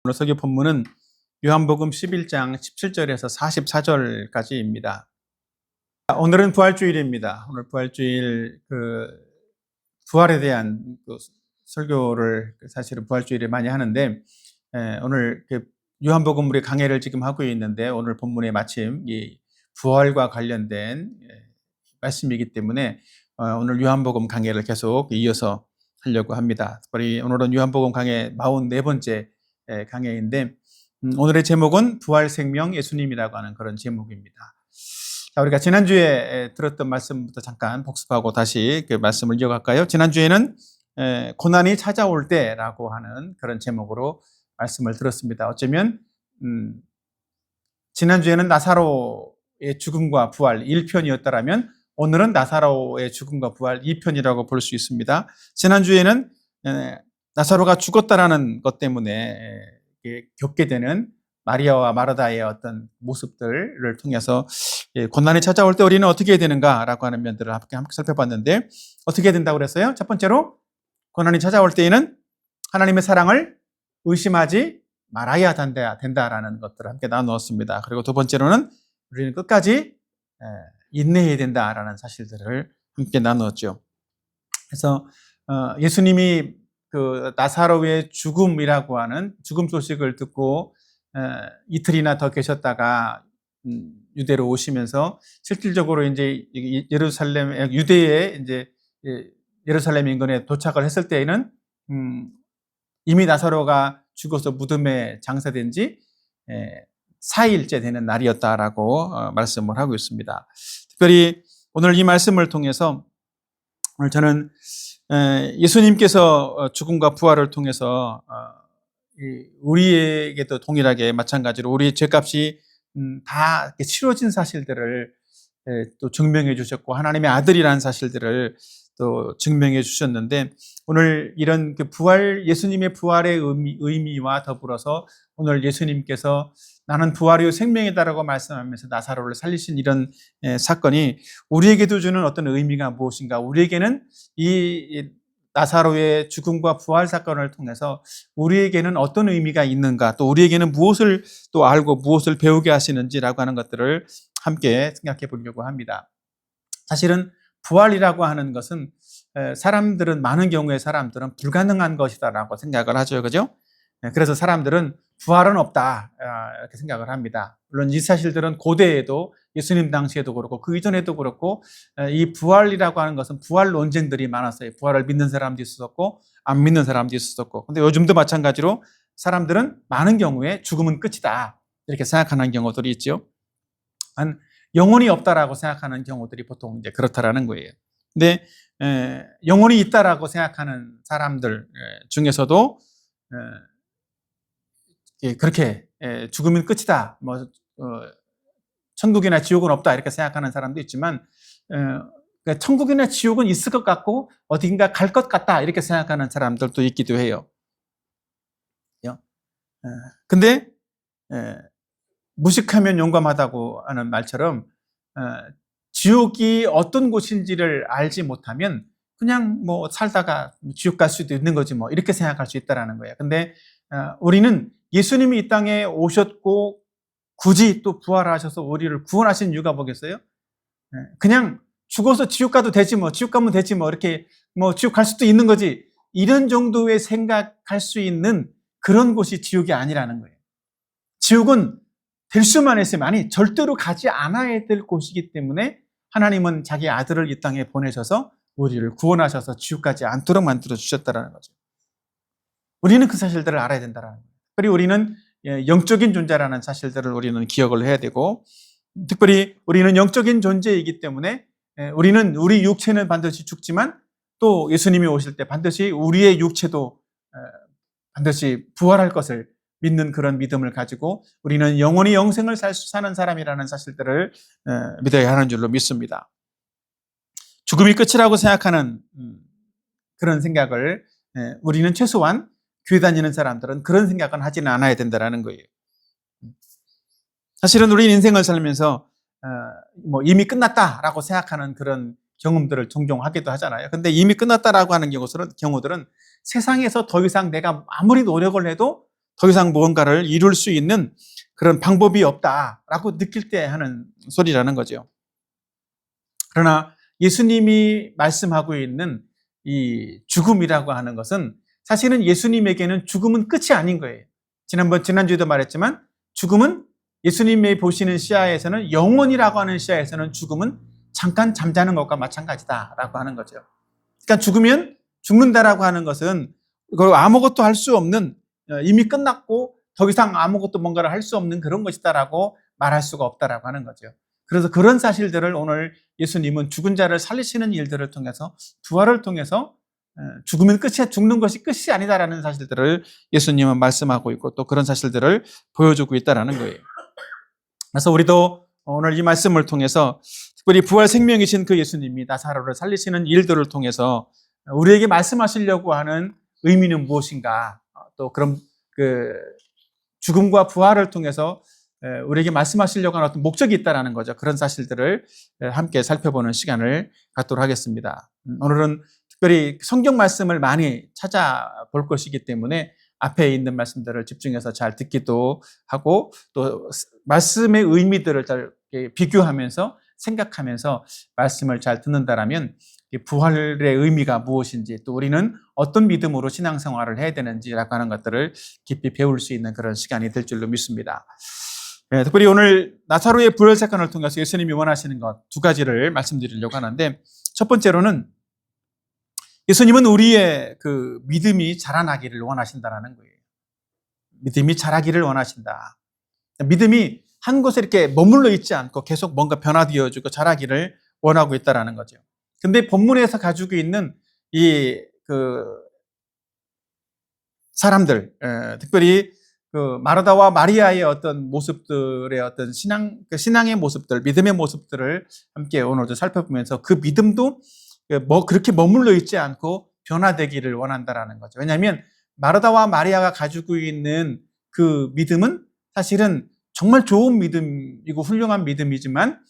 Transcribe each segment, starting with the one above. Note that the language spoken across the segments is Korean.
오늘 설교 본문은 요한복음 11장 17절에서 44절까지입니다. 오늘은 부활주일입니다. 오늘 부활주일 부활에 대한 설교를 사실은 부활주일에 많이 하는데 오늘 요한복음 우리 강해를 지금 하고 있는데 오늘 본문에 마침 이 부활과 관련된 말씀이기 때문에 오늘 요한복음 강해를 계속 이어서 하려고 합니다. 특별히 오늘은 요한복음 강해 44번째 강해인데 오늘의 제목은 부활생명 예수님이라고 하는 그런 제목입니다. 자, 우리가 지난주에 들었던 말씀부터 잠깐 복습하고 다시 그 말씀을 이어갈까요? 지난주에는 고난이 찾아올 때라고 하는 그런 제목으로 말씀을 들었습니다. 어쩌면 지난주에는 나사로의 죽음과 부활 1편이었다면 오늘은 나사로의 죽음과 부활 2편이라고 볼 수 있습니다. 지난주에는 나사로가 죽었다라는 것 때문에 겪게 되는 마리아와 마르다의 어떤 모습들을 통해서 고난이 찾아올 때 우리는 어떻게 해야 되는가라고 하는 면들을 함께 살펴봤는데 어떻게 해야 된다고 그랬어요? 첫 번째로 고난이 찾아올 때에는 하나님의 사랑을 의심하지 말아야 된다라는 것들을 함께 나누었습니다. 그리고 두 번째로는 우리는 끝까지 인내해야 된다라는 사실들을 함께 나누었죠. 그래서 예수님이 그 나사로의 죽음이라고 하는 죽음 소식을 듣고 이틀이나 더 계셨다가 유대로 오시면서 실질적으로 이제 유대의 이제 예루살렘 인근에 도착을 했을 때에는 이미 나사로가 죽어서 무덤에 장사된 지 4일째 되는 날이었다라고 말씀을 하고 있습니다. 특별히 오늘 이 말씀을 통해서 오늘 저는 예수님께서 죽음과 부활을 통해서 우리에게도 동일하게 마찬가지로 우리의 죄값이 다 치러진 사실들을 또 증명해 주셨고 하나님의 아들이라는 사실들을 또 증명해 주셨는데 오늘 이런 부활, 예수님의 부활의 의미와 더불어서 오늘 예수님께서 나는 부활이요 생명이다라고 말씀하면서 나사로를 살리신 이런 사건이 우리에게도 주는 어떤 의미가 무엇인가, 우리에게는 이 나사로의 죽음과 부활 사건을 통해서 우리에게는 어떤 의미가 있는가, 또 우리에게는 무엇을 또 알고 무엇을 배우게 하시는지라고 하는 것들을 함께 생각해 보려고 합니다. 사실은 부활이라고 하는 것은 많은 경우에 사람들은 불가능한 것이다라고 생각을 하죠. 그죠? 그래서 사람들은 부활은 없다 이렇게 생각을 합니다. 물론 이 사실들은 고대에도 예수님 당시에도 그렇고 그 이전에도 그렇고 이 부활이라고 하는 것은 부활 논쟁들이 많았어요. 부활을 믿는 사람도 있었고 안 믿는 사람도 있었고, 근데 요즘도 마찬가지로 사람들은 많은 경우에 죽음은 끝이다 이렇게 생각하는 경우들이 있죠. 영혼이 없다라고 생각하는 경우들이 보통 이제 그렇다라는 거예요. 근데 영혼이 있다라고 생각하는 사람들 중에서도 그렇게 죽으면 끝이다, 천국이나 지옥은 없다 이렇게 생각하는 사람도 있지만 그러니까 천국이나 지옥은 있을 것 같고 어딘가 갈 것 같다 이렇게 생각하는 사람들도 있기도 해요. 근데 무식하면 용감하다고 하는 말처럼 지옥이 어떤 곳인지를 알지 못하면 그냥 살다가 지옥 갈 수도 있는 거지 이렇게 생각할 수 있다라는 거예요. 근데 우리는 예수님이 이 땅에 오셨고 굳이 또 부활하셔서 우리를 구원하신 이유가 뭐겠어요? 그냥 죽어서 지옥 가도 되지 지옥 가면 되지 이렇게 지옥 갈 수도 있는 거지 이런 정도의 생각할 수 있는 그런 곳이 지옥이 아니라는 거예요. 지옥은 될 수만 있으면, 아니 절대로 가지 않아야 될 곳이기 때문에 하나님은 자기 아들을 이 땅에 보내셔서 우리를 구원하셔서 지옥 가지 않도록 만들어 주셨다는 거죠. 우리는 그 사실들을 알아야 된다는 거예요. 그리고 우리는 영적인 존재라는 사실들을 우리는 기억을 해야 되고, 특별히 우리는 영적인 존재이기 때문에 우리는 우리 육체는 반드시 죽지만 또 예수님이 오실 때 반드시 우리의 육체도 반드시 부활할 것을 믿는 그런 믿음을 가지고 우리는 영원히 영생을 사는 사람이라는 사실들을 믿어야 하는 줄로 믿습니다. 죽음이 끝이라고 생각하는 그런 생각을 우리는 최소한 교회 다니는 사람들은 그런 생각은 하지는 않아야 된다는 거예요. 사실은 우리 인생을 살면서 이미 끝났다라고 생각하는 그런 경험들을 종종 하기도 하잖아요. 근데 이미 끝났다라고 하는 경우들은 세상에서 더 이상 내가 아무리 노력을 해도 더 이상 무언가를 이룰 수 있는 그런 방법이 없다라고 느낄 때 하는 소리라는 거죠. 그러나 예수님이 말씀하고 있는 이 죽음이라고 하는 것은 사실은 예수님에게는 죽음은 끝이 아닌 거예요. 지난주에도 말했지만 죽음은 예수님이 보시는 시야에서는, 영혼이라고 하는 시야에서는 죽음은 잠깐 잠자는 것과 마찬가지다라고 하는 거죠. 그러니까 죽으면 죽는다라고 하는 것은 아무것도 할 수 없는, 이미 끝났고 더 이상 아무것도 뭔가를 할 수 없는 그런 것이다라고 말할 수가 없다라고 하는 거죠. 그래서 그런 사실들을 오늘 예수님은 죽은 자를 살리시는 일들을 통해서, 부활을 통해서 죽는 것이 끝이 아니다라는 사실들을 예수님은 말씀하고 있고, 또 그런 사실들을 보여주고 있다라는 거예요. 그래서 우리도 오늘 이 말씀을 통해서 특별히 부활 생명이신 그 예수님이 나사로를 살리시는 일들을 통해서 우리에게 말씀하시려고 하는 의미는 무엇인가, 또 그런 그 죽음과 부활을 통해서 우리에게 말씀하시려고 하는 어떤 목적이 있다는 거죠. 그런 사실들을 함께 살펴보는 시간을 갖도록 하겠습니다. 오늘은 특별히 성경 말씀을 많이 찾아볼 것이기 때문에 앞에 있는 말씀들을 집중해서 잘 듣기도 하고, 또 말씀의 의미들을 잘 비교하면서 생각하면서 말씀을 잘 듣는다라면 부활의 의미가 무엇인지, 또 우리는 어떤 믿음으로 신앙생활을 해야 되는지라고 하는 것들을 깊이 배울 수 있는 그런 시간이 될 줄로 믿습니다. 특별히 오늘 나사로의 부활 사건을 통해서 예수님이 원하시는 것 두 가지를 말씀드리려고 하는데, 첫 번째로는 예수님은 우리의 그 믿음이 자라나기를 원하신다는 거예요. 믿음이 자라기를 원하신다. 믿음이 한 곳에 이렇게 머물러 있지 않고 계속 뭔가 변화되어지고 자라기를 원하고 있다는 거죠. 근데 본문에서 가지고 있는 그 사람들, 특별히 그 마르다와 마리아의 어떤 모습들의 어떤 신앙의 모습들, 믿음의 모습들을 함께 오늘도 살펴보면서 그 믿음도 그렇게 머물러 있지 않고 변화되기를 원한다라는 거죠. 왜냐하면 마르다와 마리아가 가지고 있는 그 믿음은 사실은 정말 좋은 믿음이고 훌륭한 믿음이지만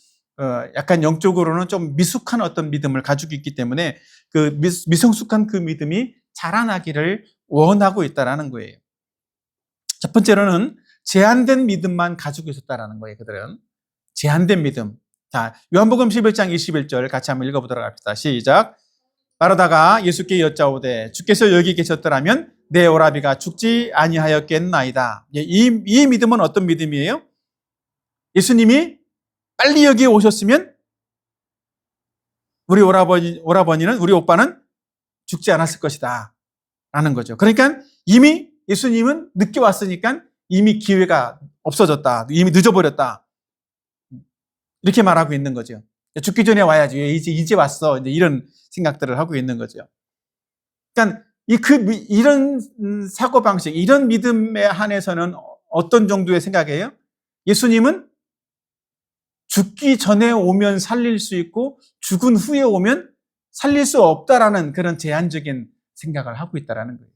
약간 영적으로는 좀 미숙한 어떤 믿음을 가지고 있기 때문에 그 미성숙한 그 믿음이 자라나기를 원하고 있다라는 거예요. 첫 번째로는 제한된 믿음만 가지고 있었다라는 거예요. 그들은 제한된 믿음. 자, 요한복음 11장 21절 같이 한번 읽어보도록 합시다. 시작. 마르다가 예수께 여짜오되 주께서 여기 계셨더라면 내 오라비가 죽지 아니하였겠나이다. 이 믿음은 어떤 믿음이에요? 예수님이 빨리 여기에 오셨으면 우리 오라버니는, 우리 오빠는 죽지 않았을 것이다 라는 거죠. 그러니까 이미 예수님은 늦게 왔으니까 이미 기회가 없어졌다, 이미 늦어버렸다, 이렇게 말하고 있는 거죠. 죽기 전에 와야지, 이제 왔어, 이런 생각들을 하고 있는 거죠. 그러니까 이런 사고방식, 이런 믿음에 한해서는 어떤 정도의 생각이에요? 예수님은 죽기 전에 오면 살릴 수 있고 죽은 후에 오면 살릴 수 없다라는 그런 제한적인 생각을 하고 있다는 거예요.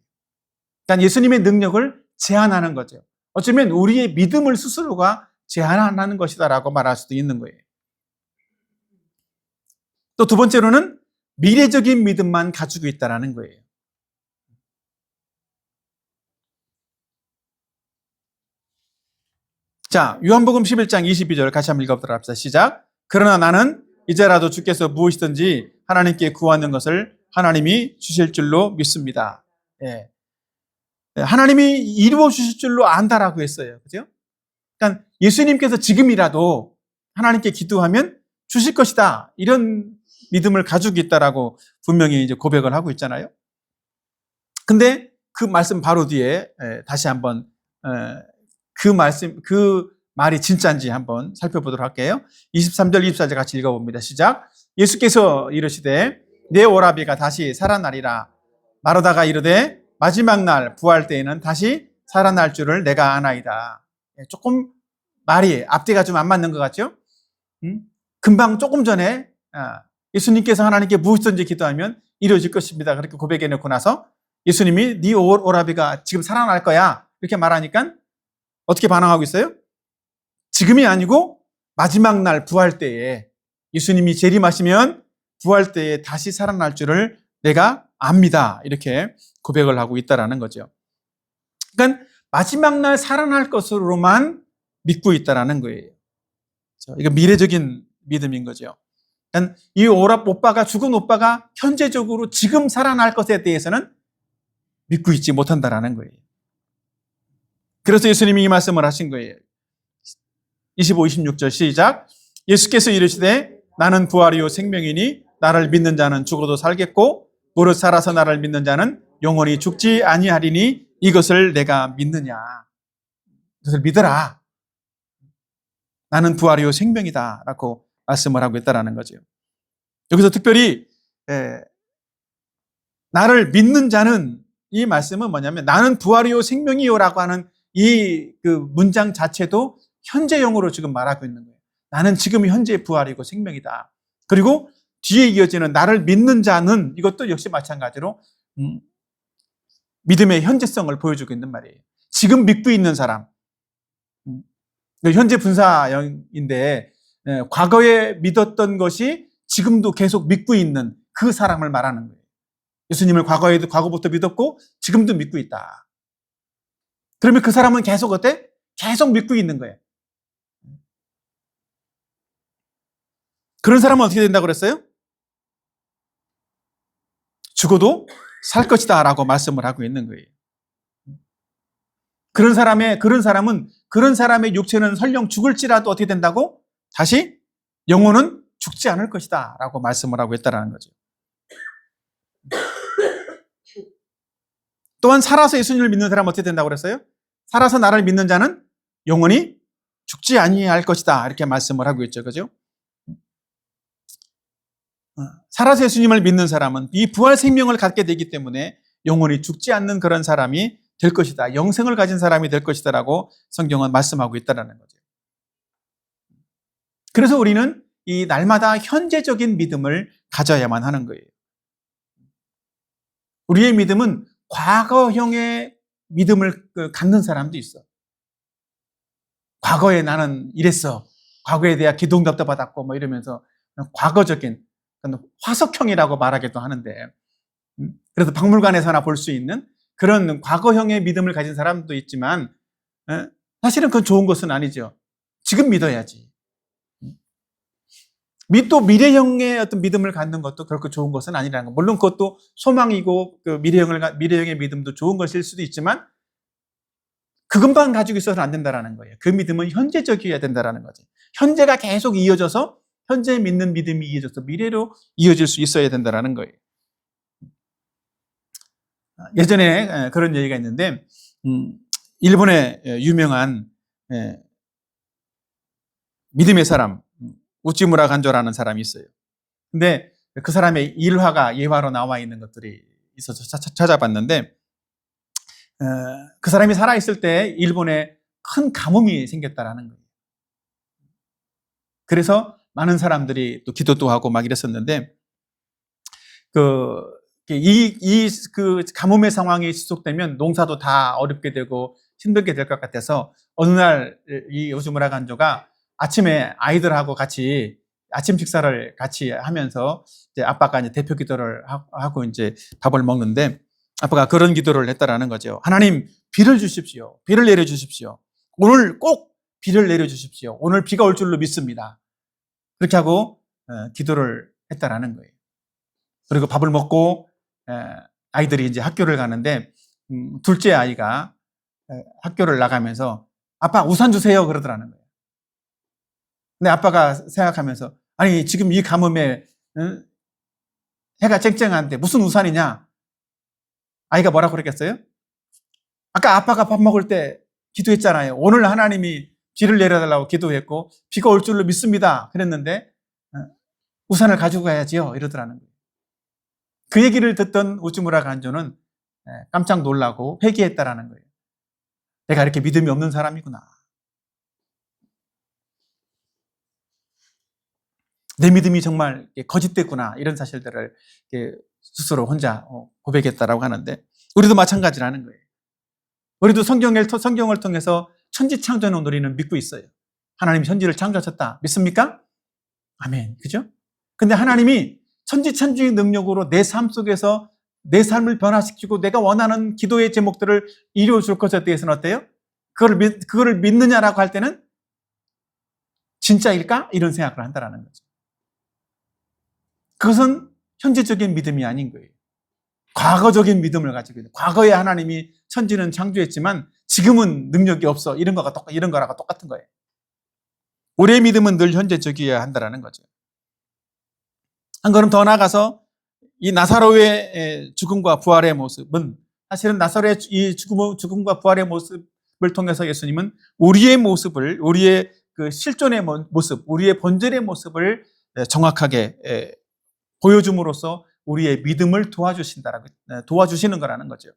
그러니까 예수님의 능력을 제한하는 거죠. 어쩌면 우리의 믿음을 스스로가 제한하는 것이다라고 말할 수도 있는 거예요. 또 두 번째로는 미래적인 믿음만 가지고 있다는 거예요. 자, 요한복음 11장 22절 같이 한번 읽어보도록 합시다. 시작. 그러나 나는 이제라도 주께서 무엇이든지 하나님께 구하는 것을 하나님이 주실 줄로 믿습니다. 예. 하나님이 이루어 주실 줄로 안다라고 했어요. 그죠? 그러니까 예수님께서 지금이라도 하나님께 기도하면 주실 것이다, 이런 믿음을 가지고 있다라고 분명히 이제 고백을 하고 있잖아요. 근데 그 말씀 바로 뒤에 다시 한번 그 말이 진짜인지 한번 살펴보도록 할게요. 23절, 24절 같이 읽어봅니다. 시작. 예수께서 이르시되 내 오라비가 다시 살아나리라. 마르다가 이르되 마지막 날 부활 때에는 다시 살아날 줄을 내가 아나이다. 조금 말이 앞뒤가 좀 안 맞는 것 같죠? 금방 조금 전에 예수님께서 하나님께 무엇이든지 기도하면 이루어질 것입니다, 그렇게 고백해 놓고 나서 예수님이 네 오라비가 지금 살아날 거야 이렇게 말하니까 어떻게 반응하고 있어요? 지금이 아니고 마지막 날 부활 때에, 예수님이 재림하시면 부활 때에 다시 살아날 줄을 내가 압니다, 이렇게 고백을 하고 있다라는 거죠. 그러니까 마지막 날 살아날 것으로만 믿고 있다라는 거예요. 이거 미래적인 믿음인 거죠. 이 오빠가, 죽은 오빠가 현재적으로 지금 살아날 것에 대해서는 믿고 있지 못한다라는 거예요. 그래서 예수님이 이 말씀을 하신 거예요. 25, 26절 시작. 예수께서 이르시되 나는 부활이요 생명이니 나를 믿는 자는 죽어도 살겠고 무릇 살아서 나를 믿는 자는 영원히 죽지 아니하리니 이것을 내가 믿느냐. 이것을 믿어라. 나는 부활이요 생명이다 라고 말씀을 하고 있다는 거죠. 여기서 특별히 나를 믿는 자는, 이 말씀은 뭐냐면 나는 부활이요 생명이요 라고 하는 이 그 문장 자체도 현재형으로 지금 말하고 있는 거예요. 나는 지금 현재 부활이고 생명이다. 그리고 뒤에 이어지는 나를 믿는 자는, 이것도 역시 마찬가지로 믿음의 현재성을 보여주고 있는 말이에요. 지금 믿고 있는 사람, 현재 분사형인데 과거에 믿었던 것이 지금도 계속 믿고 있는 그 사람을 말하는 거예요. 예수님을 과거부터 믿었고 지금도 믿고 있다. 그러면 그 사람은 계속 어때? 계속 믿고 있는 거예요. 그런 사람은 어떻게 된다고 그랬어요? 죽어도 살 것이다 라고 말씀을 하고 있는 거예요. 그런 사람의 육체는 설령 죽을지라도 어떻게 된다고? 다시 영혼은 죽지 않을 것이다 라고 말씀을 하고 있다는 거죠. 또한 살아서 예수님을 믿는 사람은 어떻게 된다고 그랬어요? 살아서 나를 믿는 자는 영원히 죽지 아니할 것이다 이렇게 말씀을 하고 있죠. 그죠? 살아서 예수님을 믿는 사람은 이 부활 생명을 갖게 되기 때문에 영원히 죽지 않는 그런 사람이 될 것이다. 영생을 가진 사람이 될 것이다 라고 성경은 말씀하고 있다는 거죠. 그래서 우리는 이 날마다 현재적인 믿음을 가져야만 하는 거예요. 우리의 믿음은 과거형의 믿음을 갖는 사람도 있어. 과거에 나는 이랬어. 과거에 대한 기도응답도 받았고 뭐 이러면서 과거적인 화석형이라고 말하기도 하는데, 그래서 박물관에서나 볼 수 있는 그런 과거형의 믿음을 가진 사람도 있지만 사실은 그건 좋은 것은 아니죠. 지금 믿어야지. 또 미래형의 어떤 믿음을 갖는 것도 결코 좋은 것은 아니라는 거. 물론 그것도 소망이고 그 미래형의 믿음도 좋은 것일 수도 있지만 그것만 가지고 있어서는 안 된다는 거예요. 그 믿음은 현재적이어야 된다는 거죠. 현재가 계속 이어져서 현재 믿는 믿음이 이어져서 미래로 이어질 수 있어야 된다는 거예요. 예전에 그런 얘기가 있는데 일본의 유명한 믿음의 사람 우찌무라 간조라는 사람이 있어요. 근데 그 사람의 일화가 예화로 나와 있는 것들이 있어서 찾아봤는데 그 사람이 살아있을 때 일본에 큰 가뭄이 생겼다라는 거예요. 그래서 많은 사람들이 또 기도도 하고 막 이랬었는데 그 가뭄의 상황이 지속되면 농사도 다 어렵게 되고 힘들게 될 것 같아서 어느 날 이 우찌무라 간조가 아침에 아이들하고 같이 아침 식사를 같이 하면서 이제 아빠가 이제 대표 기도를 하고 이제 밥을 먹는데 아빠가 그런 기도를 했다라는 거죠. 하나님, 비를 주십시오. 비를 내려 주십시오. 오늘 꼭 비를 내려 주십시오. 오늘 비가 올 줄로 믿습니다. 그렇게 하고 기도를 했다라는 거예요. 그리고 밥을 먹고 아이들이 이제 학교를 가는데 둘째 아이가 학교를 나가면서 아빠 우산 주세요 그러더라는 거예요. 근데 아빠가 생각하면서 아니 지금 이 가뭄에 해가 쨍쨍한데 무슨 우산이냐? 아이가 뭐라고 그랬겠어요? 아까 아빠가 밥 먹을 때 기도했잖아요. 오늘 하나님이 비를 내려달라고 기도했고 비가 올 줄로 믿습니다. 그랬는데 우산을 가지고 가야지요 이러더라는 거예요. 그 얘기를 듣던 우찌무라 간조는 깜짝 놀라고 회개했다라는 거예요. 내가 이렇게 믿음이 없는 사람이구나. 내 믿음이 정말 거짓됐구나 이런 사실들을 스스로 혼자 고백했다라고 하는데 우리도 마찬가지라는 거예요. 우리도 성경을 통해서 천지창조는 우리는 믿고 있어요. 하나님이 천지를 창조하셨다. 믿습니까? 아멘. 그죠? 근데 하나님이 천지창조의 능력으로 내 삶 속에서 내 삶을 변화시키고 내가 원하는 기도의 제목들을 이루어줄 것에 대해서는 어때요? 그거를 믿느냐라고 할 때는 진짜일까? 이런 생각을 한다는 거죠. 그것은 현재적인 믿음이 아닌 거예요. 과거적인 믿음을 가지고 있는, 과거에 하나님이 천지는 창조했지만 지금은 능력이 없어, 이런 거랑 똑같은 거예요. 우리의 믿음은 늘 현재적이어야 한다는 거죠. 한 걸음 더 나아가서 이 나사로의 죽음과 부활의 모습은, 사실은 나사로의 이 죽음과 부활의 모습을 통해서 예수님은 우리의 모습을, 우리의 그 실존의 모습, 우리의 본질의 모습을 정확하게 보여줌으로써 우리의 믿음을 도와주시는 거라는 거죠.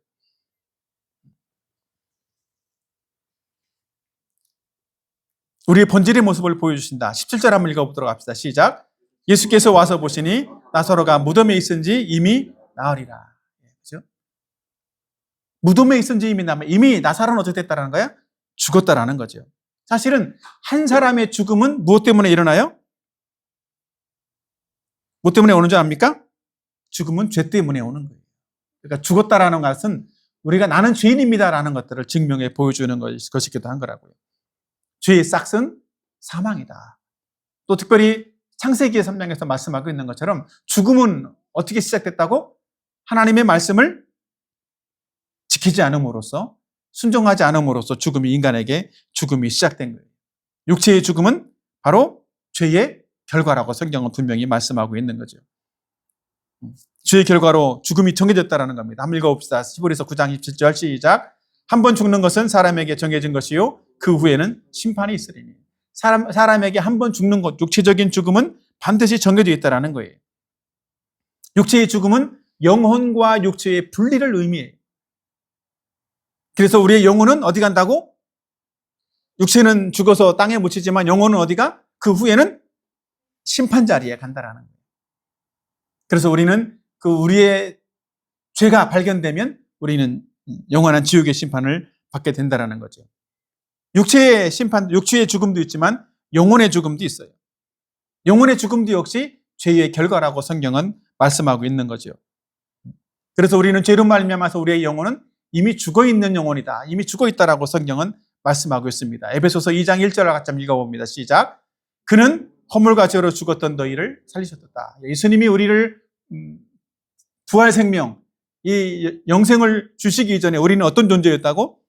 우리의 본질의 모습을 보여주신다. 17절 한번 읽어보도록 합시다. 시작. 예수께서 와서 보시니 나사로가 무덤에 있은지 이미 나으리라. 그렇죠? 무덤에 있은지 이미 나으리라. 이미 나사로는 어떻게 됐다는 거야? 죽었다라는 거죠. 사실은 한 사람의 죽음은 무엇 때문에 일어나요? 무엇 때문에 오는 줄 압니까? 죽음은 죄 때문에 오는 거예요. 그러니까 죽었다라는 것은 우리가 나는 죄인입니다라는 것들을 증명해 보여주는 것이기도 한 거라고요. 죄의 싹은 사망이다. 또 특별히 창세기의 3장에서 말씀하고 있는 것처럼 죽음은 어떻게 시작됐다고? 하나님의 말씀을 지키지 않음으로써, 순종하지 않음으로써 인간에게 죽음이 시작된 거예요. 육체의 죽음은 바로 죄의 결과라고 성경은 분명히 말씀하고 있는 거죠. 죄의 결과로 죽음이 정해졌다는 겁니다. 한번 읽어봅시다. 히브리서 9장 27절 시작. 한 번 죽는 것은 사람에게 정해진 것이요 그 후에는 심판이 있으리니. 사람에게 한 번 죽는 것, 육체적인 죽음은 반드시 정해져 있다는 거예요. 육체의 죽음은 영혼과 육체의 분리를 의미해요. 그래서 우리의 영혼은 어디 간다고? 육체는 죽어서 땅에 묻히지만 영혼은 어디가? 그 후에는 심판 자리에 간다라는 거예요. 그래서 우리는 우리의 죄가 발견되면 우리는 영원한 지옥의 심판을 받게 된다라는 거죠. 육체의 심판, 육체의 죽음도 있지만 영혼의 죽음도 있어요. 영혼의 죽음도 역시 죄의 결과라고 성경은 말씀하고 있는 거죠. 그래서 우리는 죄로 말미암아서 우리의 영혼은 이미 죽어 있는 영혼이다. 이미 죽어 있다라고 성경은 말씀하고 있습니다. 에베소서 2장 1절을 같이 읽어봅니다. 시작. 그는 허물과 죄로 죽었던 너희를 살리셨다. 예수님이 우리를 부활 생명, 이 영생을 주시기 이전에 우리는 어떤 존재였다고?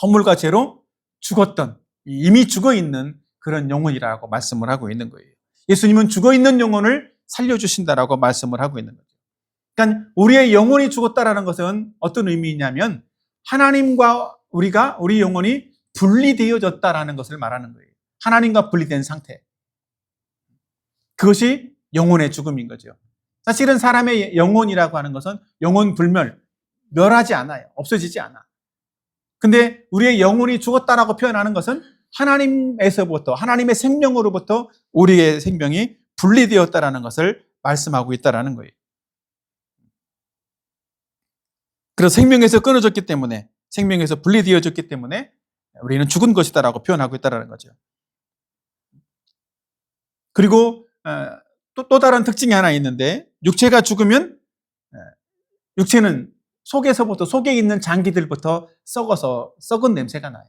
허물과 죄로 죽었던, 이미 죽어 있는 그런 영혼이라고 말씀을 하고 있는 거예요. 예수님은 죽어 있는 영혼을 살려주신다라고 말씀을 하고 있는 거죠. 그러니까 우리의 영혼이 죽었다라는 것은 어떤 의미냐면 하나님과 우리 영혼이 분리되어졌다라는 것을 말하는 거예요. 하나님과 분리된 상태. 그것이 영혼의 죽음인 거죠. 사실은 사람의 영혼이라고 하는 것은 영혼 불멸, 멸하지 않아요. 없어지지 않아. 근데 우리의 영혼이 죽었다라고 표현하는 것은 하나님에서부터, 하나님의 생명으로부터 우리의 생명이 분리되었다라는 것을 말씀하고 있다라는 거예요. 그래서 생명에서 끊어졌기 때문에, 생명에서 분리되어졌기 때문에 우리는 죽은 것이다라고 표현하고 있다라는 거죠. 그리고 또 다른 특징이 하나 있는데, 육체가 죽으면 육체는 속에 있는 장기들부터 썩어서 썩은 냄새가 나요.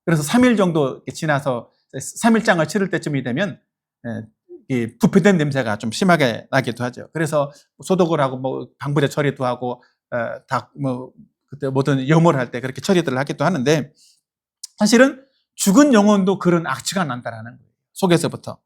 그래서 3일 정도 지나서 3일장을 치를 때쯤이 되면 부패된 냄새가 좀 심하게 나기도 하죠. 그래서 소독을 하고 방부제 처리도 하고 그때 모든 염을 할 때 그렇게 처리들을 하기도 하는데, 사실은 죽은 영혼도 그런 악취가 난다라는 거예요. 속에서부터.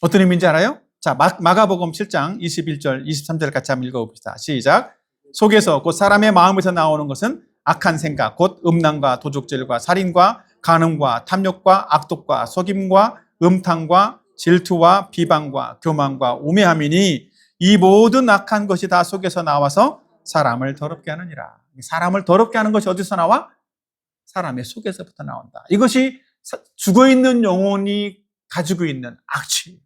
어떤 의미인지 알아요? 자, 마가복음 7장 21절, 23절 같이 한번 읽어봅시다. 시작. 속에서 곧 사람의 마음에서 나오는 것은 악한 생각, 곧 음란과 도둑질과 살인과 간음과 탐욕과 악독과 속임과 음탕과 질투와 비방과 교만과 우매함이니 이 모든 악한 것이 다 속에서 나와서 사람을 더럽게 하느니라. 사람을 더럽게 하는 것이 어디서 나와? 사람의 속에서부터 나온다. 이것이 죽어있는 영혼이 가지고 있는 악취.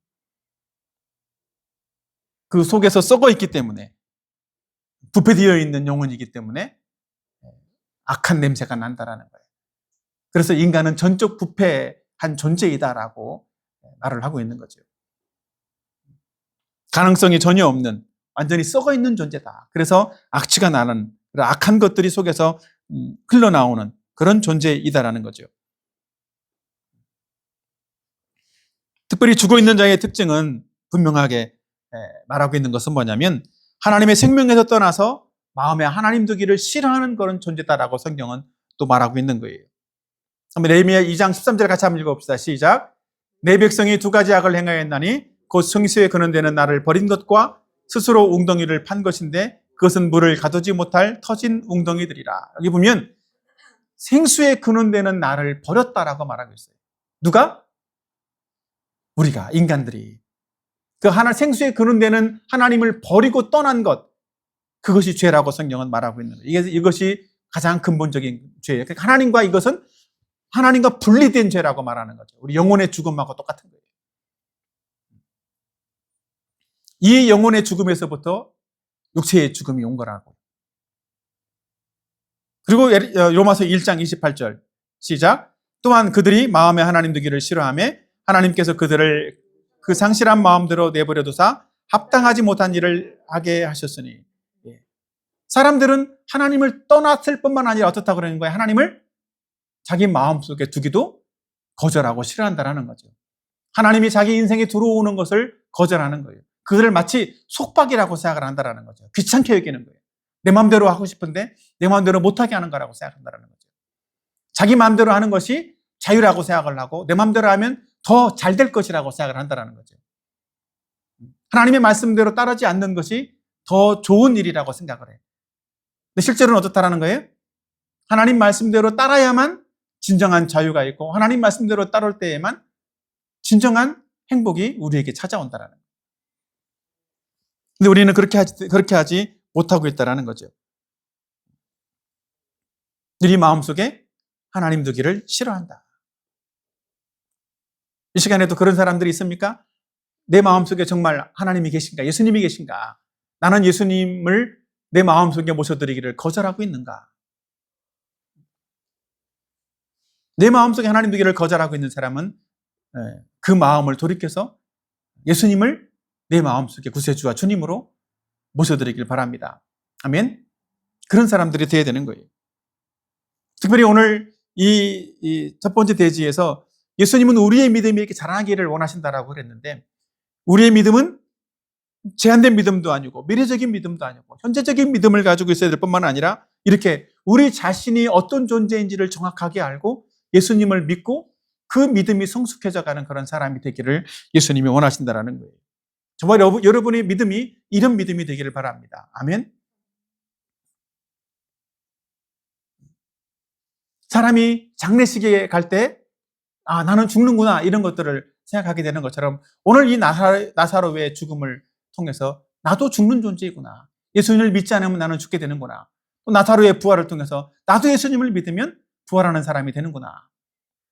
그 속에서 썩어 있기 때문에, 부패되어 있는 영혼이기 때문에 악한 냄새가 난다라는 거예요. 그래서 인간은 전적 부패한 존재이다라고 말을 하고 있는 거죠. 가능성이 전혀 없는 완전히 썩어 있는 존재다. 그래서 악취가 나는 악한 것들이 속에서 흘러나오는 그런 존재이다라는 거죠. 특별히 죽어 있는 자의 특징은 분명하게 말하고 있는 것은 뭐냐면 하나님의 생명에서 떠나서 마음에 하나님 두기를 싫어하는 그런 존재다라고 성경은 또 말하고 있는 거예요. 한번 레위기야 2장 13절 같이 한번 읽어봅시다. 시작. 내 백성이 두 가지 악을 행하였나니 곧 성수에 근원되는 나를 버린 것과 스스로 웅덩이를 판 것인데 그것은 물을 가두지 못할 터진 웅덩이들이라. 여기 보면 생수에 근원되는 나를 버렸다라고 말하고 있어요. 누가? 우리가, 인간들이. 그 생수에 근원되는 하나님을 버리고 떠난 것, 그것이 죄라고 성경은 말하고 있는 거예요. 이것이 가장 근본적인 죄예요. 그러니까 하나님과 분리된 죄라고 말하는 거죠. 우리 영혼의 죽음하고 똑같은 거예요. 이 영혼의 죽음에서부터 육체의 죽음이 온 거라고. 그리고 로마서 1장 28절 시작. 또한 그들이 마음에 하나님 두기를 싫어하며 하나님께서 그들을 그 상실한 마음대로 내버려 두사 합당하지 못한 일을 하게 하셨으니. 사람들은 하나님을 떠났을 뿐만 아니라 어떻다고 그러는 거예요? 하나님을 자기 마음속에 두기도 거절하고 싫어한다는 거죠. 하나님이 자기 인생에 들어오는 것을 거절하는 거예요. 그들을 마치 속박이라고 생각을 한다는 거죠. 귀찮게 여기는 거예요. 내 마음대로 하고 싶은데 내 마음대로 못하게 하는 거라고 생각한다는 거죠. 자기 마음대로 하는 것이 자유라고 생각을 하고 내 마음대로 하면 더 잘 될 것이라고 생각을 한다는 거죠. 하나님의 말씀대로 따르지 않는 것이 더 좋은 일이라고 생각을 해요. 근데 실제로는 어떻다라는 거예요? 하나님 말씀대로 따라야만 진정한 자유가 있고 하나님 말씀대로 따를 때에만 진정한 행복이 우리에게 찾아온다라는 거예요. 근데 우리는 그렇게 하지 못하고 있다라는 거죠. 우리 마음속에 하나님 두기를 싫어한다. 이 시간에도 그런 사람들이 있습니까? 내 마음속에 정말 하나님이 계신가? 예수님이 계신가? 나는 예수님을 내 마음속에 모셔드리기를 거절하고 있는가? 내 마음속에 하나님 두기를 거절하고 있는 사람은 그 마음을 돌이켜서 예수님을 내 마음속에 구세주와 주님으로 모셔드리길 바랍니다. 아멘. 그런 사람들이 되어야 되는 거예요. 특별히 오늘 이 첫 번째 대지에서 예수님은 우리의 믿음이 이렇게 자라나기를 원하신다라고 그랬는데 우리의 믿음은 제한된 믿음도 아니고 미래적인 믿음도 아니고 현재적인 믿음을 가지고 있어야 될 뿐만 아니라 이렇게 우리 자신이 어떤 존재인지를 정확하게 알고 예수님을 믿고 그 믿음이 성숙해져가는 그런 사람이 되기를 예수님이 원하신다라는 거예요. 정말 여러분의 믿음이 이런 믿음이 되기를 바랍니다. 아멘. 사람이 장례식에 갈 때 나는 죽는구나 이런 것들을 생각하게 되는 것처럼 오늘 이 나사로의 죽음을 통해서 나도 죽는 존재이구나. 예수님을 믿지 않으면 나는 죽게 되는구나. 또 나사로의 부활을 통해서 나도 예수님을 믿으면 부활하는 사람이 되는구나.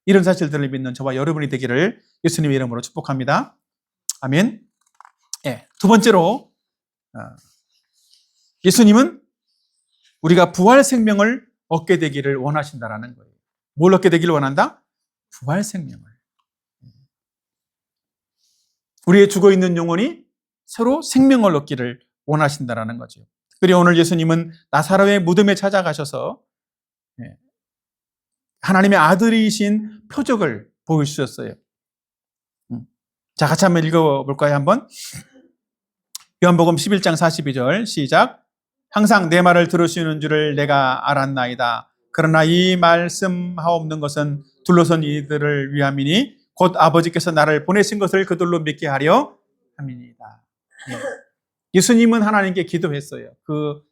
이런 사실들을 믿는 저와 여러분이 되기를 예수님의 이름으로 축복합니다. 아멘. 두 번째로 예수님은 우리가 부활 생명을 얻게 되기를 원하신다라는 거예요. 뭘 얻게 되기를 원한다? 부활 생명을. 우리의 죽어있는 영혼이 서로 생명을 얻기를 원하신다라는 거죠. 특별히 오늘 예수님은 나사로의 무덤에 찾아가셔서 하나님의 아들이신 표적을 보여주셨어요. 자, 같이 한번 읽어볼까요? 한번. 요한복음 11장 42절 시작. 항상 내 말을 들으시는 줄을 내가 알았나이다. 그러나 이 말씀하옵는 것은 둘러선 이들을 위함이니 곧 아버지께서 나를 보내신 것을 그들로 믿게 하려 함이니이다. 예수님은 하나님께 기도했어요. 그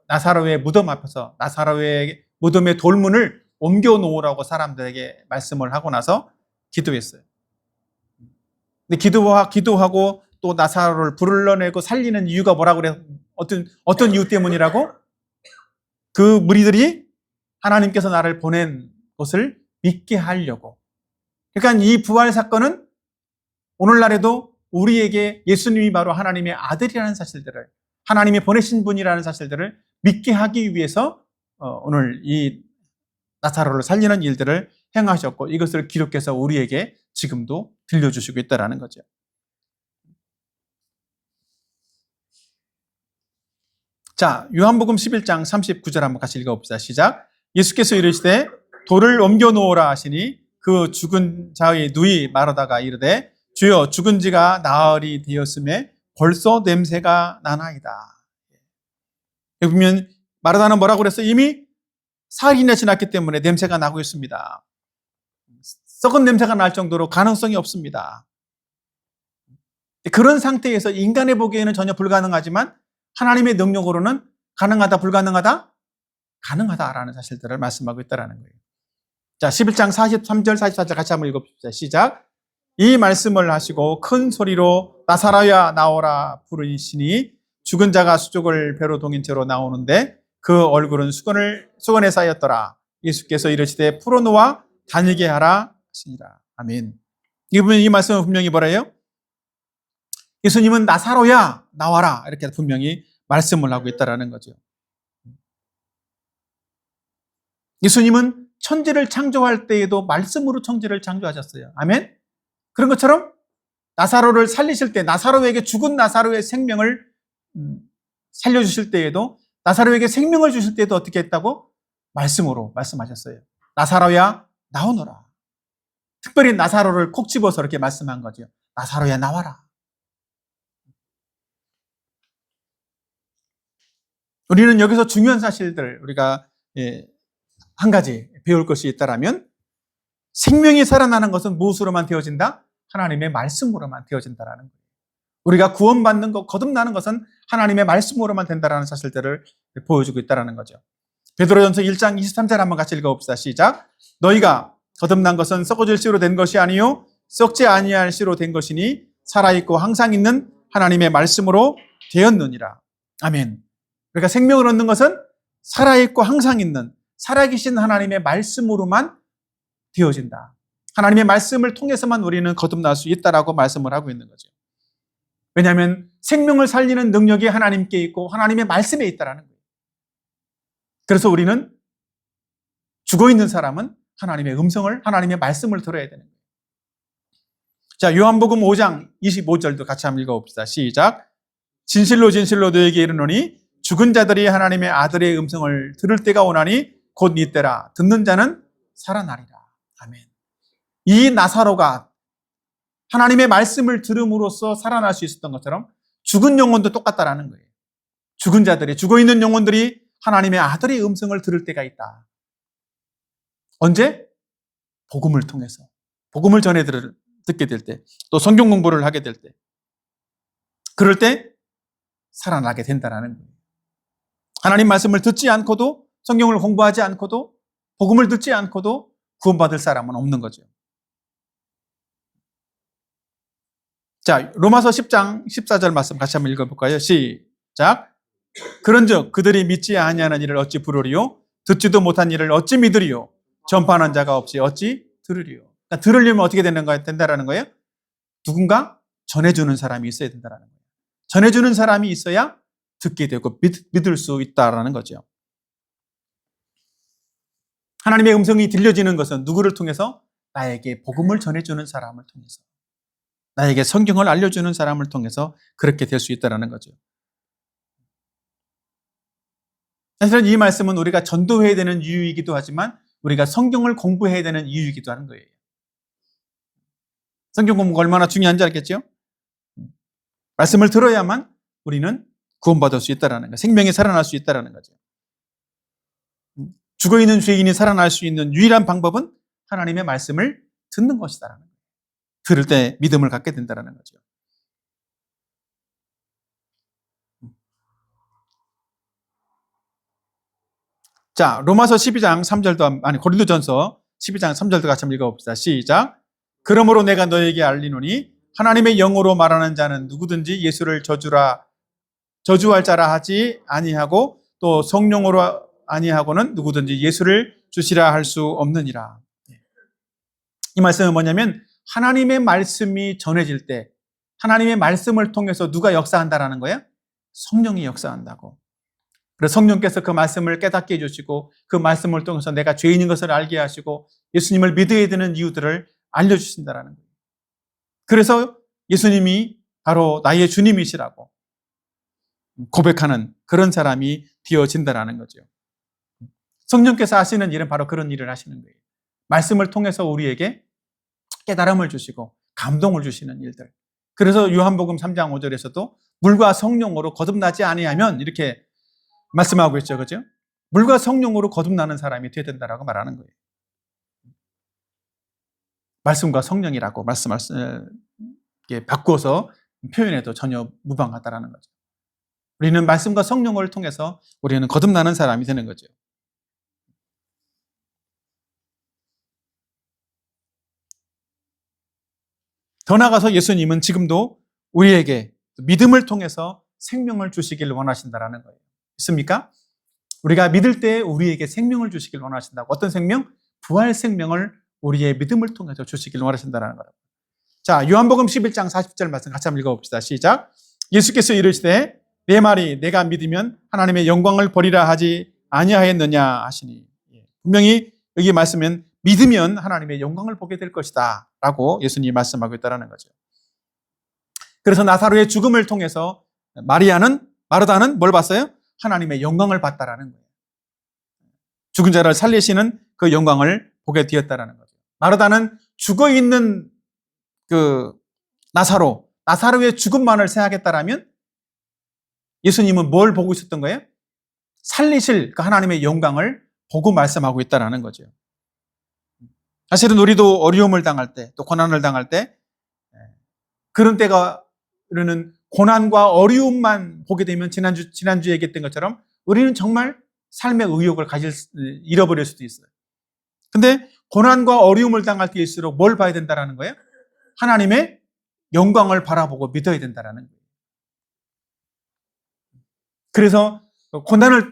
나사로의 무덤 앞에서 나사로의 무덤의 돌문을 옮겨 놓으라고 사람들에게 말씀을 하고 나서 기도했어요. 근데 기도하고 또 나사로를 불러내고 살리는 이유가 뭐라고 그래요? 어떤 이유 때문이라고? 그 무리들이 하나님께서 나를 보낸 것을 믿게 하려고. 그러니까 이 부활 사건은 오늘날에도 우리에게 예수님이 바로 하나님의 아들이라는 사실들을, 하나님이 보내신 분이라는 사실들을 믿게 하기 위해서 오늘 이 나사로를 살리는 일들을 행하셨고 이것을 기록해서 우리에게 지금도 들려주시고 있다는 거죠. 자, 요한복음 11장 39절 한번 같이 읽어봅시다. 시작. 예수께서 이르시되 돌을 옮겨 놓으라 하시니 그 죽은 자의 누이 마르다가 이르되 주여 죽은 지가 나흘이 되었음에 벌써 냄새가 나나이다. 여기 보면 마르다는 뭐라고 그랬어요? 이미 사흘이나 지났기 때문에 냄새가 나고 있습니다. 썩은 냄새가 날 정도로 가능성이 없습니다. 그런 상태에서 인간의 보기에는 전혀 불가능하지만 하나님의 능력으로는 가능하다, 불가능하다? 가능하다라는 사실들을 말씀하고 있다는 거예요. 자, 11장 43절, 44절 같이 한번 읽어봅시다. 시작. 이 말씀을 하시고 큰 소리로 나사로야 나오라 부르시니 죽은 자가 수족을 배로 동인 채로 나오는데 그 얼굴은 수건에 쌓였더라. 예수께서 이르시되 풀어놓아 다니게 하라 하시니라. 아멘. 이분 이 말씀은 분명히 뭐래요? 예수님은 나사로야 나와라 이렇게 분명히 말씀을 하고 있다는 거죠. 예수님은 천지를 창조할 때에도 말씀으로 천지를 창조하셨어요. 아멘. 그런 것처럼 나사로를 살리실 때 나사로에게 죽은 나사로의 생명을 살려주실 때에도 나사로에게 생명을 주실 때에도 어떻게 했다고? 말씀으로 말씀하셨어요. 나사로야 나오너라. 특별히 나사로를 콕 집어서 이렇게 말씀한 거죠. 나사로야 나와라. 우리는 여기서 중요한 사실들 우리가 한 가지 배울 것이 있다라면 생명이 살아나는 것은 무엇으로만 되어진다? 하나님의 말씀으로만 되어진다라는 거예요. 우리가 구원받는 것, 거듭나는 것은 하나님의 말씀으로만 된다라는 사실들을 보여주고 있다라는 거죠. 베드로전서 1장 23절 한번 같이 읽어봅시다. 시작. 너희가 거듭난 것은 썩어질 씨로 된 것이 아니요 썩지 아니할 씨로 된 것이니 살아있고 항상 있는 하나님의 말씀으로 되었느니라. 아멘. 그러니까 생명을 얻는 것은 살아있고 항상 있는 살아계신 하나님의 말씀으로만 되어진다. 하나님의 말씀을 통해서만 우리는 거듭날 수 있다라고 말씀을 하고 있는 거죠. 왜냐하면 생명을 살리는 능력이 하나님께 있고 하나님의 말씀에 있다라는 거예요. 그래서 우리는 죽어있는 사람은 하나님의 음성을, 하나님의 말씀을 들어야 되는 거예요. 자, 요한복음 5장 25절도 같이 한번 읽어봅시다. 시작. 진실로 진실로 너에게 이르노니 죽은 자들이 하나님의 아들의 음성을 들을 때가 오나니 곧 이때라. 듣는 자는 살아나리라. 아멘. 이 나사로가 하나님의 말씀을 들음으로써 살아날 수 있었던 것처럼 죽은 영혼도 똑같다라는 거예요. 죽은 자들이, 죽어있는 영혼들이 하나님의 아들의 음성을 들을 때가 있다. 언제? 복음을 통해서. 복음을 듣게 될 때, 또 성경 공부를 하게 될 때, 그럴 때 살아나게 된다라는 거예요. 하나님 말씀을 듣지 않고도, 성경을 공부하지 않고도, 복음을 듣지 않고도 구원받을 사람은 없는 거죠. 자, 로마서 10장 14절 말씀 같이 한번 읽어볼까요? 시작. 그런즉 그들이 믿지 아니하는 일을 어찌 부르리요? 듣지도 못한 일을 어찌 믿으리요? 전파하는 자가 없이 어찌 들으리요? 그러니까 들으려면 어떻게 된다라는 거예요? 누군가 전해주는 사람이 있어야 된다라는 거예요. 전해주는 사람이 있어야 듣게 되고 믿을 수 있다라는 거죠. 하나님의 음성이 들려지는 것은 누구를 통해서? 나에게 복음을 전해주는 사람을 통해서. 나에게 성경을 알려주는 사람을 통해서 그렇게 될 수 있다는 거죠. 사실은 이 말씀은 우리가 전도해야 되는 이유이기도 하지만 우리가 성경을 공부해야 되는 이유이기도 하는 거예요. 성경 공부가 얼마나 중요한지 알겠죠? 말씀을 들어야만 우리는 구원받을 수 있다는 거예요. 생명이 살아날 수 있다는 거죠. 죽어있는 죄인이 살아날 수 있는 유일한 방법은 하나님의 말씀을 듣는 것이다라는 거예요. 들을 때 믿음을 갖게 된다는 거죠. 자, 로마서 12장 3절도, 고린도전서 12장 3절도 같이 한번 읽어봅시다. 시작. 그러므로 내가 너에게 알리노니 하나님의 영으로 말하는 자는 누구든지 예수를 저주할 자라 하지 아니하고 또 성령으로 아니하고는 누구든지 예수를 주시라 할 수 없느니라. 이 말씀은 뭐냐면 하나님의 말씀이 전해질 때 하나님의 말씀을 통해서 누가 역사한다라는 거예요? 성령이 역사한다고. 그래서 성령께서 그 말씀을 깨닫게 해주시고 그 말씀을 통해서 내가 죄인인 것을 알게 하시고 예수님을 믿어야 되는 이유들을 알려주신다라는 거예요. 그래서 예수님이 바로 나의 주님이시라고 고백하는 그런 사람이 되어진다라는 거죠. 성령께서 하시는 일은 바로 그런 일을 하시는 거예요. 말씀을 통해서 우리에게 깨달음을 주시고 감동을 주시는 일들. 그래서 요한복음 3장 5절에서도 물과 성령으로 거듭나지 아니하면 이렇게 말씀하고 있죠. 그죠? 물과 성령으로 거듭나는 사람이 되어야 된다라고 말하는 거예요. 말씀과 성령이라고 바꾸어서 표현해도 전혀 무방하다라는 거죠. 우리는 말씀과 성령을 통해서 우리는 거듭나는 사람이 되는 거죠. 더 나아가서 예수님은 지금도 우리에게 믿음을 통해서 생명을 주시길 원하신다라는 거예요. 있습니까? 우리가 믿을 때 우리에게 생명을 주시길 원하신다고. 어떤 생명? 부활 생명을 우리의 믿음을 통해서 주시길 원하신다는 거예요. 자, 요한복음 11장 40절 말씀 같이 한번 읽어봅시다. 시작. 예수께서 이르시되 내 말이 내가 믿으면 하나님의 영광을 보리라 하지 아니하였느냐 하시니. 분명히 여기 말씀은 믿으면 하나님의 영광을 보게 될 것이다 라고 예수님이 말씀하고 있다는 거죠. 그래서 나사로의 죽음을 통해서 마르다는 뭘 봤어요? 하나님의 영광을 봤다라는 거예요. 죽은 자를 살리시는 그 영광을 보게 되었다라는 거죠. 마르다는 죽어있는 그 나사로의 죽음만을 생각했다라면 예수님은 뭘 보고 있었던 거예요? 살리실 그 하나님의 영광을 보고 말씀하고 있다라는 거죠. 사실은 우리도 어려움을 당할 때, 또 고난을 당할 때, 그런 때가 우리는 고난과 어려움만 보게 되면 지난주에 얘기했던 것처럼 우리는 정말 삶의 의욕을 잃어버릴 수도 있어요. 근데 고난과 어려움을 당할 때일수록 뭘 봐야 된다는 거예요? 하나님의 영광을 바라보고 믿어야 된다는 거예요. 그래서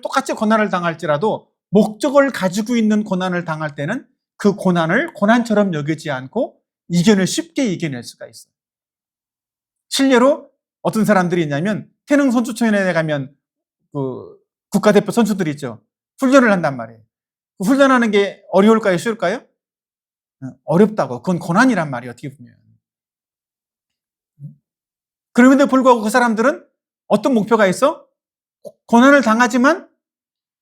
똑같이 고난을 당할지라도 목적을 가지고 있는 고난을 당할 때는 그 고난을 고난처럼 여기지 않고 쉽게 이겨낼 수가 있어요. 실례로 어떤 사람들이 있냐면 태릉 선수촌에 가면 그 국가대표 선수들이 있죠. 훈련을 한단 말이에요. 훈련하는 게 어려울까요? 쉬울까요? 어렵다고. 그건 고난이란 말이에요. 어떻게 보면. 그럼에도 불구하고 그 사람들은 어떤 목표가 있어? 고난을 당하지만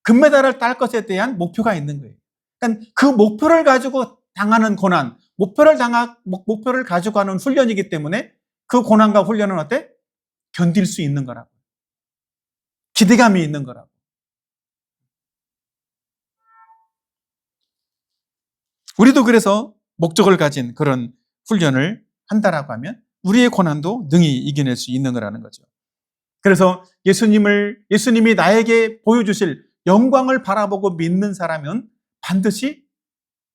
금메달을 딸 것에 대한 목표가 있는 거예요. 그러니까 그 목표를 가지고 당하는 고난, 목표를 가지고 하는 훈련이기 때문에 그 고난과 훈련은 어때? 견딜 수 있는 거라고. 기대감이 있는 거라고. 우리도 그래서 목적을 가진 그런 훈련을 한다라고 하면 우리의 고난도 능히 이겨낼 수 있는 거라는 거죠. 그래서 예수님이 나에게 보여주실 영광을 바라보고 믿는 사람은 반드시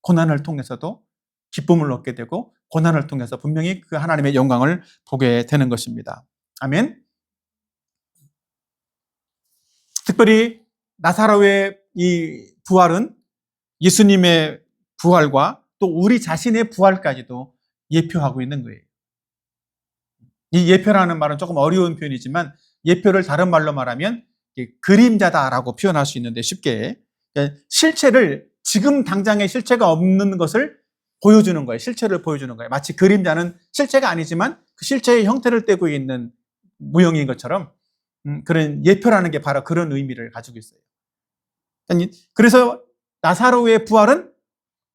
고난을 통해서도 기쁨을 얻게 되고 고난을 통해서 분명히 그 하나님의 영광을 보게 되는 것입니다. 아멘. 특별히 나사로의 이 부활은 예수님의 부활과 또 우리 자신의 부활까지도 예표하고 있는 거예요. 이 예표라는 말은 조금 어려운 표현이지만 예표를 다른 말로 말하면 그림자다라고 표현할 수 있는데 쉽게 실체를 지금 당장의 실체가 없는 것을 보여주는 거예요. 실체를 보여주는 거예요. 마치 그림자는 실체가 아니지만 그 실체의 형태를 떼고 있는 무형인 것처럼 그런 예표라는 게 바로 그런 의미를 가지고 있어요. 그래서 나사로의 부활은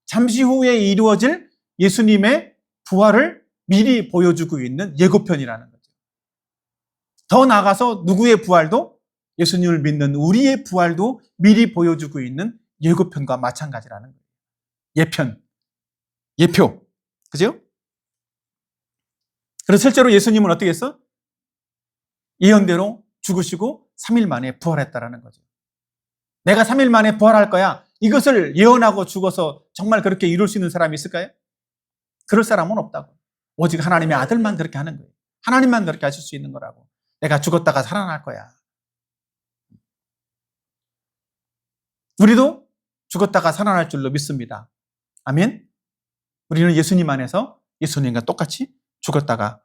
잠시 후에 이루어질 예수님의 부활을 미리 보여주고 있는 예고편이라는 거죠. 더 나아가서 누구의 부활도 예수님을 믿는 우리의 부활도 미리 보여주고 있는 예고편과 마찬가지라는 거예요. 예표. 그죠? 그래서 실제로 예수님은 어떻게 했어? 예언대로 죽으시고 3일 만에 부활했다라는 거죠. 내가 3일 만에 부활할 거야. 이것을 예언하고 죽어서 정말 그렇게 이룰 수 있는 사람이 있을까요? 그럴 사람은 없다고. 오직 하나님의 아들만 그렇게 하는 거예요. 하나님만 그렇게 하실 수 있는 거라고. 내가 죽었다가 살아날 거야. 우리도 죽었다가 살아날 줄로 믿습니다. 아멘. 우리는 예수님 안에서 예수님과 똑같이 죽었다가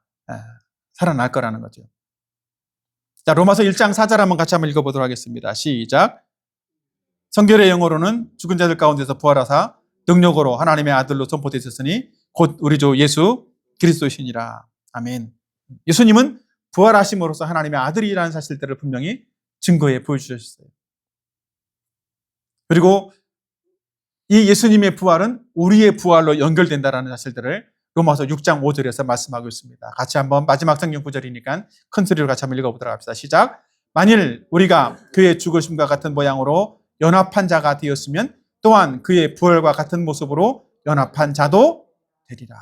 살아날 거라는 거죠. 자, 로마서 1장 4절 한번 같이 한번 읽어보도록 하겠습니다. 시작. 성결의 영어로는 죽은 자들 가운데서 부활하사 능력으로 하나님의 아들로 선포되셨으니 곧 우리 주 예수 그리스도시니라. 아멘. 예수님은 부활하심으로써 하나님의 아들이라는 사실들을 분명히 증거해 보여주셨어요. 그리고 이 예수님의 부활은 우리의 부활로 연결된다는 사실들을 로마서 6장 5절에서 말씀하고 있습니다. 같이 한번 마지막 성경 구절이니까 큰 소리로 같이 한번 읽어보도록 합시다. 시작. 만일 우리가 그의 죽으심과 같은 모양으로 연합한 자가 되었으면 또한 그의 부활과 같은 모습으로 연합한 자도 되리라.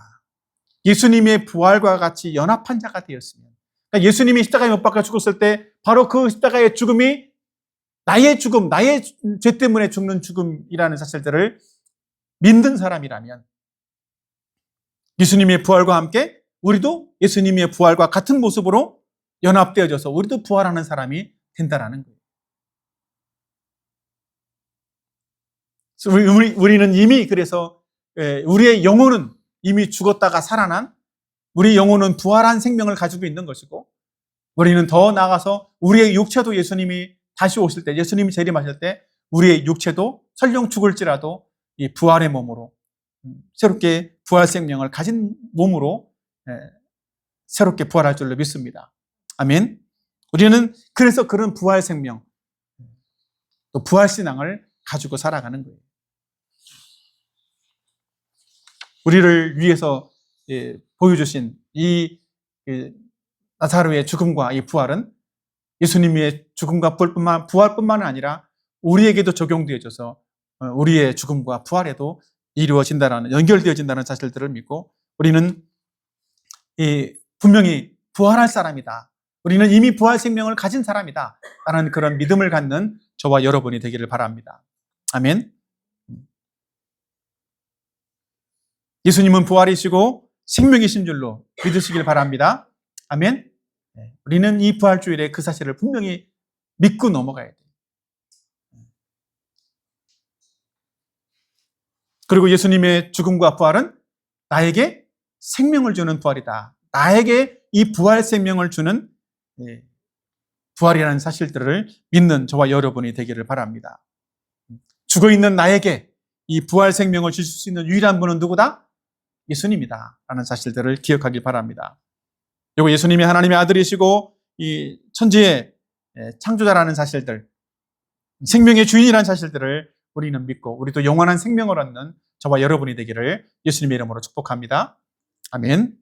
예수님의 부활과 같이 연합한 자가 되었으면, 그러니까 예수님이 십자가에 못 박혀 죽었을 때 바로 그 십자가의 죽음이 나의 죽음, 나의 죄 때문에 죽는 죽음이라는 사실들을 믿는 사람이라면 예수님의 부활과 함께 우리도 예수님의 부활과 같은 모습으로 연합되어져서 우리도 부활하는 사람이 된다라는 거예요. 우리는 이미 그래서 우리의 영혼은 이미 죽었다가 살아난, 우리 영혼은 부활한 생명을 가지고 있는 것이고, 우리는 더 나아가서 우리의 육체도 예수님이 다시 오실 때, 예수님이 재림하실 때 우리의 육체도 설령 죽을지라도 이 부활의 몸으로, 새롭게 부활 생명을 가진 몸으로 새롭게 부활할 줄로 믿습니다. 아멘. 우리는 그래서 그런 부활 생명, 또 부활 신앙을 가지고 살아가는 거예요. 우리를 위해서 보여주신 이 나사로의 죽음과 이 부활은 예수님의 죽음과 부활뿐만 아니라 우리에게도 적용되어져서 우리의 죽음과 부활에도 이루어진다는, 연결되어진다는 사실들을 믿고 우리는 분명히 부활할 사람이다. 우리는 이미 부활 생명을 가진 사람이다. 라는 그런 믿음을 갖는 저와 여러분이 되기를 바랍니다. 아멘. 예수님은 부활이시고 생명이신 줄로 믿으시길 바랍니다. 아멘. 우리는 이 부활주일에 그 사실을 분명히 믿고 넘어가야 돼요. 그리고 예수님의 죽음과 부활은 나에게 생명을 주는 부활이다. 나에게 이 부활 생명을 주는 부활이라는 사실들을 믿는 저와 여러분이 되기를 바랍니다. 죽어있는 나에게 이 부활 생명을 주실 수 있는 유일한 분은 누구다? 예수님이다 라는 사실들을 기억하길 바랍니다. 그리고 예수님이 하나님의 아들이시고 이 천지의 창조자라는 사실들, 생명의 주인이라는 사실들을 우리는 믿고 우리도 영원한 생명을 얻는 저와 여러분이 되기를 예수님의 이름으로 축복합니다. 아멘.